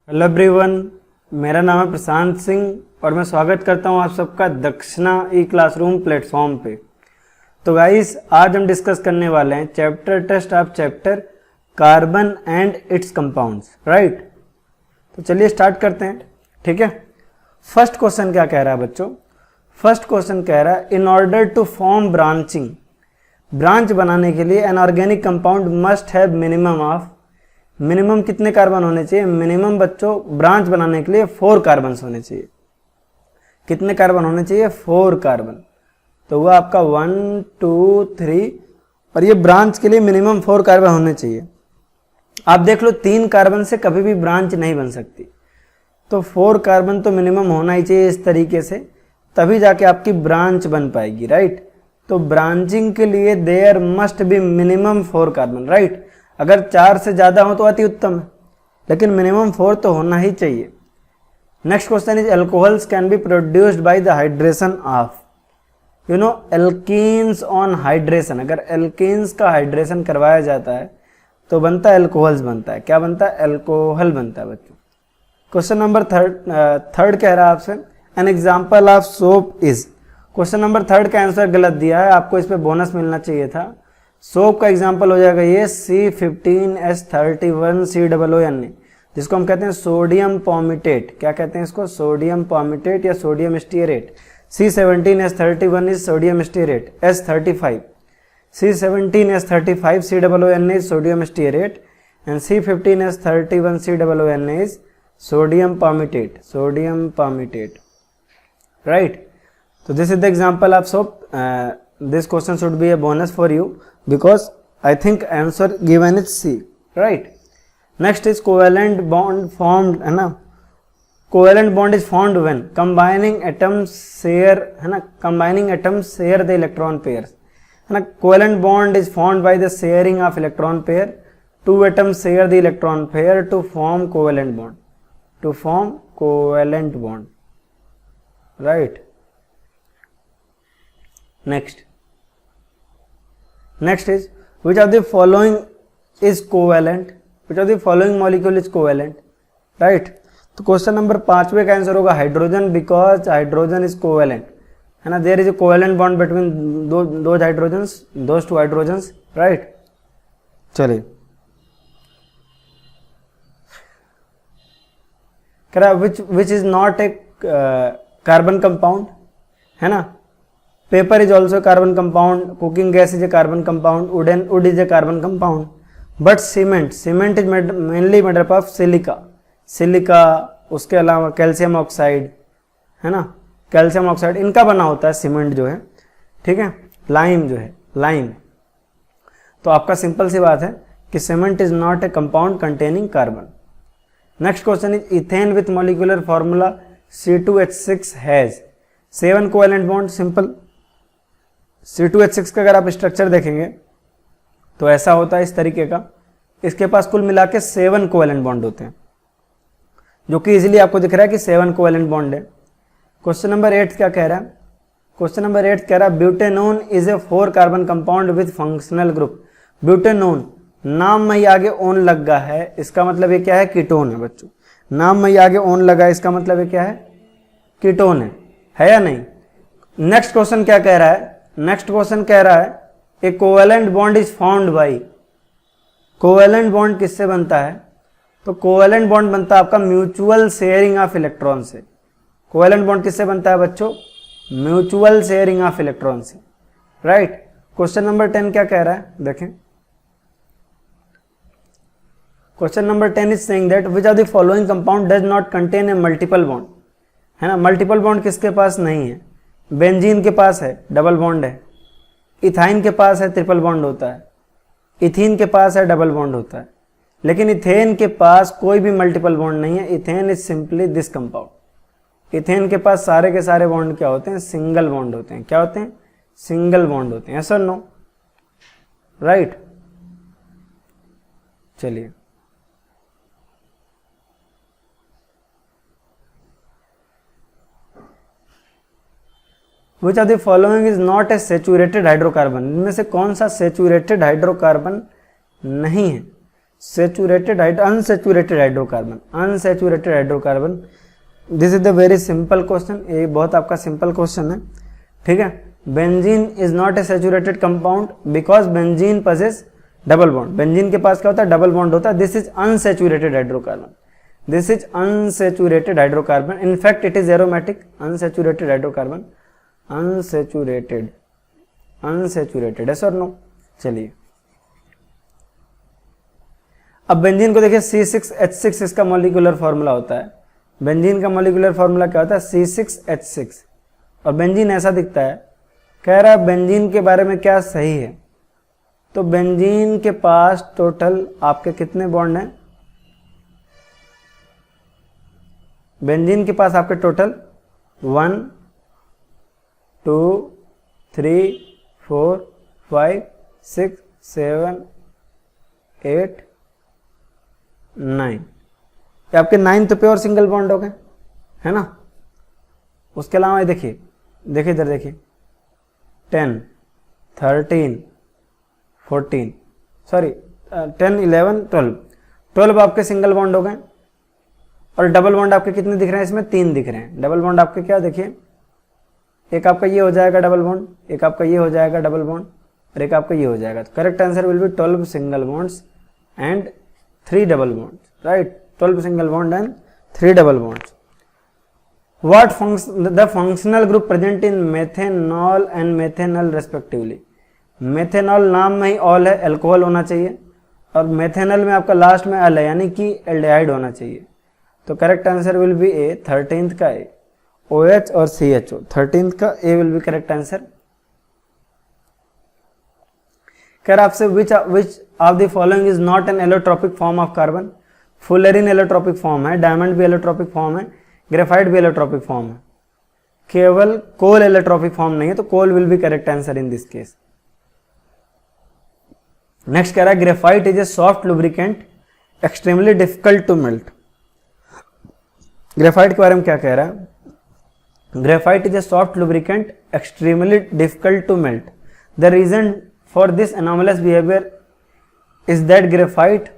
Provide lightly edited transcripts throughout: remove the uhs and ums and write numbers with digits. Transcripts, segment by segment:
Hello everyone, मेरा नाम है प्रशांत सिंह और मैं स्वागत करता हूं आप सबका दक्षिणा ई क्लासरूम प्लेटफॉर्म पे। तो गाइस, आज हम डिस्कस करने वाले हैं chapter test of chapter carbon and its compounds, right. तो चलिए स्टार्ट करते हैं, ठीक है। फर्स्ट क्वेश्चन क्या कह रहा है बच्चों? फर्स्ट क्वेश्चन कह रहा है in order to form branching, branch बनाने के लिए an organic compound must have minimum कितने कार्बन होने चाहिए? मिनिमम बच्चों ब्रांच बनाने के लिए 4 कार्बन होने चाहिए। कितने कार्बन होने चाहिए? 4 कार्बन। तो वो आपका 1 2 3 और ये ब्रांच के लिए मिनिमम 4 कार्बन होने चाहिए। आप देख लो 3 कार्बन से कभी भी ब्रांच नहीं बन सकती, तो 4 कार्बन तो मिनिमम होना ही चाहिए इस तरीके से, तभी जाके आपकी ब्रांच बन पाएगी, राइट। तो ब्रांचिंग के लिए there must be minimum 4 carbon, right. अगर 4 से ज़्यादा हो तो अति उत्तम है, लेकिन मिनिमम 4 तो होना ही चाहिए। Next question is alcohols can be produced by the hydration of, alkenes on hydration. अगर एल्कीन्स का हाइड्रेशन करवाया जाता है तो बनता है एल्कोहल्स बनता है। क्या बनता है? एल्कोहल बनता है बच्चों। क्वेश्चन नंबर थर्ड कह रहा है आपसे an example of soap is. Question number 3 का आंसर गलत दिया है, आपको इस पे बोनस मिलना चाहिए था। सोप का एग्जाम्पल हो जाएगा ये C15H31COON, जिसको हम कहते हैं सोडियम पॉमिटेट। क्या कहते हैं इसको? सोडियम पॉमिटेट या sodium stearate. C17H31 is sodium stearate. S35 C17H35COON is sodium stearate and C15H31COON is sodium palmitate, right? So this is the example of soap. This question should be a bonus for you because I think answer given is C, right? Next is covalent bond formed, है ना। covalent bond is formed when combining atoms share, है ना, combining atoms share the electron pairs, है ना। covalent bond is formed by the sharing of electron pair. 2 atoms share the electron pair to form covalent bond, right? Next is which of the following is covalent? Which of the following molecule is covalent, right? तो question number 5 का answer होगा hydrogen, because hydrogen is covalent, है ना। There is a covalent bond between those two hydrogens, right. चलिए, कह रहा which is not a carbon compound, है ना। Paper is also a carbon compound, cooking gas is a carbon compound, wood is a carbon compound, but cement is mainly made up of silica, उसके अलावा calcium oxide, है ना, calcium oxide इनका बना होता है सीमेंट जो है, ठीक है। लाइम तो आपका सिंपल सी बात है कि cement is not A compound containing carbon. Next question is ethane with molecular formula C2H6 has 7 covalent bond. Simple, C2H6 का अगर आप स्ट्रक्चर देखेंगे तो ऐसा होता है इस तरीके का। इसके पास कुल मिला के 7 कोवेलेंट बॉन्ड होते हैं, जो कि इजीली आपको दिख रहा है कि 7 कोवेलेंट बॉन्ड है। क्वेश्चन नंबर 8 क्या कह रहा है? क्वेश्चन नंबर 8 कह रहा है butanone is a 4 carbon compound with functional group. Butanone, नाम में ही आगे ओन लग गया है, इसका मतलब ये क्या है? कीटोन है बच्चों। नाम में ही आगे ओन लगा है, इसका मतलब ये क्या है? कीटोन है या नहीं? नेक्स्ट क्वेश्चन क्या कह रहा है? नेक्स्ट क्वेश्चन कह रहा है ए covalent bond is found by. Covalent bond किससे बनता है? तो कोवेलेंट बॉन्ड बनता है आपका म्यूचुअल शेयरिंग ऑफ इलेक्ट्रॉन से। कोवेलेंट बॉन्ड किससे बनता है बच्चों? म्यूचुअल शेयरिंग ऑफ इलेक्ट्रॉन से, राइट। क्वेश्चन नंबर 10 क्या कह रहा है? देखें, question number 10 is saying that which of the following compound does not contain a multiple bond, है ना। मल्टीपल बॉन्ड किसके पास नहीं है? बेंजीन के पास है, डबल बॉन्ड है। इथाइन के पास है, ट्रिपल बॉन्ड होता है। इथीन के पास है, डबल बॉन्ड होता है। लेकिन इथेन के पास कोई भी मल्टीपल बॉन्ड नहीं है। Ethane is simply this compound. Ethane के पास सारे के सारे बॉन्ड क्या होते हैं? सिंगल बॉन्ड होते हैं। क्या होते हैं? सिंगल बॉन्ड होते हैं। Sir no, right. चलिए, which of the following is not a saturated hydrocarbon. इनमें से कौन सा सेचुरेटेड हाइड्रोकार्बन नहीं है? Saturated unsaturated hydrocarbon, unsaturated hydrocarbon, this is the very simple question, ये बहुत आपका सिंपल क्वेश्चन है, ठीक है। Benzene is not a saturated compound because benzene possess double bond, benzene के पास क्या होता है, डबल बॉन्ड होता है, this is unsaturated hydrocarbon, this is unsaturated hydrocarbon, in fact it is aromatic, unsaturated hydrocarbon, unsaturated, unsaturated, yes और no. चलिए अब बेंजीन को देखिए, C6H6 इसका मॉलिक्यूलर फॉर्मूला होता है, बेंजीन का मॉलिक्यूलर फॉर्मूला क्या होता है, C6H6, और बेंजीन ऐसा दिखता है। कह रहा है बेंजीन के बारे में क्या सही है, तो बेंजीन के पास टोटल आपके कितने बॉन्ड हैं, बेंजीन के पास आपके टोटल 1 2 3 4 5 6 7 8 9, ये आपके 9 तो प्योर सिंगल बॉन्ड हो गए, है ना। उसके अलावा देखिए, देखिए इधर देखिए, 10 13 14 सॉरी 10 11 12, 12 आपके सिंगल बॉन्ड हो गए, और डबल बॉन्ड आपके कितने दिख रहे हैं, इसमें 3 दिख रहे हैं। डबल बॉन्ड आपके क्या देखिए, एक आपका ये हो जाएगा डबल बॉन्ड, एक आपका ये हो जाएगा डबल बॉन्ड, और एक आपका ये हो जाएगा। तो correct answer will B 12 single bonds and 3 double bonds, right, 12 single bond and 3 double bonds. What the functional group present in methanol and methanol respectively? Methanol नाम में ही ऑल है, एल्कोहल होना चाहिए, और मेथेनॉल में आपका लास्ट में अल है, यानी कि एल्डिहाइड होना चाहिए। तो correct answer will be A, 13th का ए, OH और CHO, 13th का A will be correct answer. कह आपसे which of the following is not an allotropic form of carbon, fullerene allotropic form है, डायमंड भी एलोट्रोपिक फॉर्म है, graphite भी allotropic form है, केवल कोल एलोट्रोपिक फॉर्म नहीं है, तो coal will be correct answer in this case. Next कह रहा है graphite is a soft lubricant extremely difficult to melt. Graphite के बारे में क्या कह रहा है, graphite is a soft lubricant extremely difficult to melt. The reason for this anomalous behaviour is that graphite,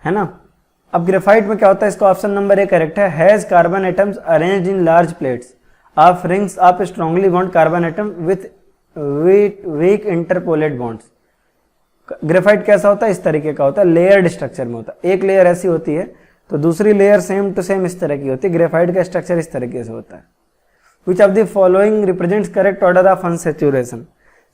है ना। अब ग्रेफाइट में क्या होता है, इसका ऑप्शन नंबर ए करेक्ट है, has carbon atoms arranged in large plates of rings of strongly bond carbon atom with weak interpolate bonds. Graphite कैसा होता है, इस तरीके का होता है, लेयर्ड स्ट्रक्चर में होता है, एक लेयर ऐसी होती है तो दूसरी लेयर सेम टू सेम इस तरह की होती है। ग्रेफाइट का स्ट्रक्चर इस तरीके से होता है। विच of the following represents correct order of unsaturation,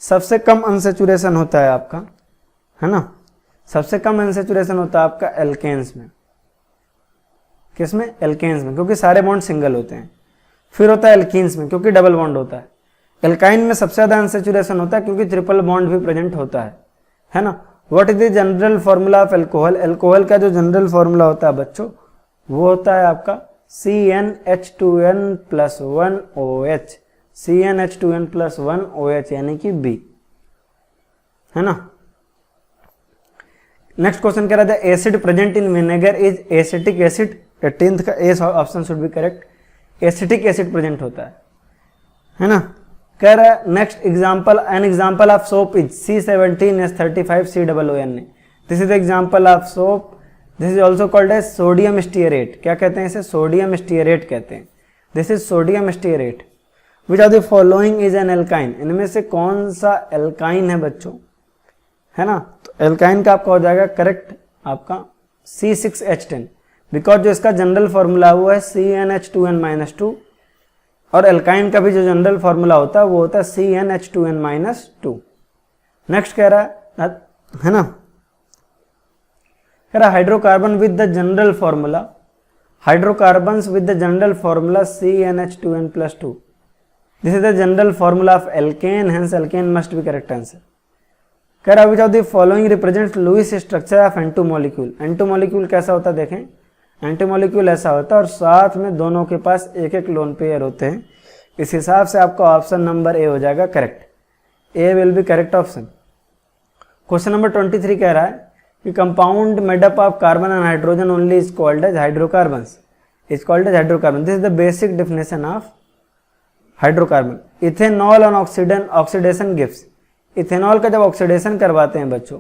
सबसे कम अनसेचुरेशन होता है आपका, है ना, सबसे कम अनसेचुरेशन होता है आपका एल्केन्स में। किसमें, एल्केन्स में, क्योंकि सारे बॉन्ड सिंगल होते हैं। फिर होता है एल्कीन्स में, क्योंकि डबल बॉन्ड होता है। एल्काइन में सबसे ज्यादा अनसेचुरेशन होता है, क्योंकि ट्रिपल बॉन्ड भी प्रेजेंट होता है ना। What is the general formula of alcohol, alcohol का जो जनरल फॉर्मूला होता है बच्चों, वो होता है आपका CnH2n+1OH, CnH2n+1OH यानी कि B, है ना। नेक्स्ट क्वेश्चन कह रहा था acid present in vinegar is acetic acid, 18th का A option should be correct, acetic acid present होता है ना। कह रहा है next example, an example of soap is C17H35COON, this is example of soap, this is also called as sodium stearate. क्या कहते हैं इसे, सोडियम स्टीयरेट कहते हैं, this is sodium stearate. Which of the following is an alkyne, इनमें से कौन सा एल्काइन है बच्चों, है ना। तो एल्काइन का आपका हो जाएगा करेक्ट आपका C6H10, बिकॉज जो इसका जनरल फॉर्मूला हुआ है CnH2n-2, और एल्काइन का भी जो जनरल फॉर्मूला होता है वो होता है CnH2n-2। नेक्स्ट कह रहा है ना, कह रहा hydrocarbon with the general formula, hydrocarbons with the general formula CnH2n+2, this is the general formula of alkane, hence alkane must be correct answer. कह रहा which of the following represents Lewis structure of N two molecule, N two molecule कैसा होता है देखें, anti molecule ऐसा होता है और साथ में दोनों के पास एक एक लोन पेयर होते हैं। इस हिसाब से आपका ऑप्शन नंबर ए हो जाएगा correct, A will be correct option. Question number 23 कह रहा है कि compound made up of carbon and hydrogen only is called as hydrocarbons, is called as hydrocarbon, this is the basic definition of hydrocarbon. Ethanol on oxidation gives, ethanol का जब oxidation करवाते हैं बच्चों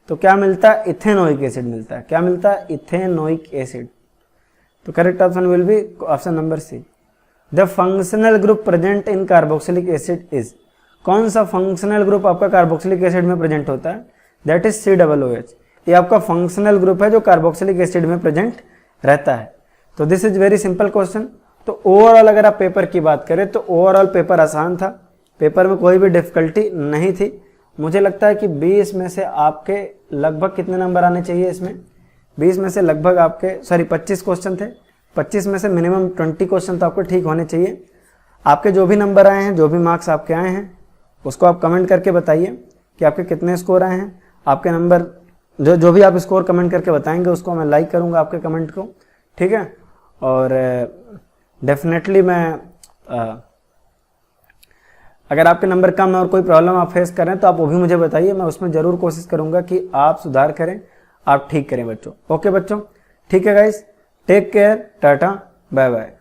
तो क्या मिलता है, इथेनोइक एसिड मिलता है। क्या मिलता है, इथेनोइक एसिड। तो correct option will be option number C. The functional group present in carboxylic acid is, कौन सा फंक्शनल ग्रुप आपका कार्बोक्सिलिक एसिड में प्रेजेंट होता है, दैट इज COOH। ये आपका फंक्शनल ग्रुप है जो कार्बोक्सिलिक एसिड में प्रेजेंट रहता है। तो this is very simple question. तो ओवरऑल अगर आप पेपर की बात करें तो ओवरऑल पेपर आसान था, पेपर में कोई भी डिफिकल्टी नहीं थी। मुझे लगता है कि 20 में से आपके लगभग कितने नंबर आने चाहिए इसमें, 20 में से लगभग आपके 25 क्वेश्चन थे, 25 में से मिनिमम 20 क्वेश्चन तो आपको ठीक होने चाहिए। आपके जो भी नंबर आए हैं, जो भी मार्क्स आपके आए हैं, उसको आप कमेंट करके बताइए कि आपके कितने स्कोर आए हैं। आपके नंबर जो भी आप स्कोर कमेंट करके बताएंगे उसको मैं लाइक करूंगा आपके कमेंट को, ठीक है। और डेफिनेटली मैं अगर आपके नंबर कम है और कोई प्रॉब्लम आप फेस कर रहे हैं तो आप वो भी मुझे बताइए, मैं उसमें ज़रूर कोशिश करूंगा कि आप सुधार करें, आप ठीक करें बच्चों। ओके बच्चों, ठीक है guys, take care, tata, bye bye.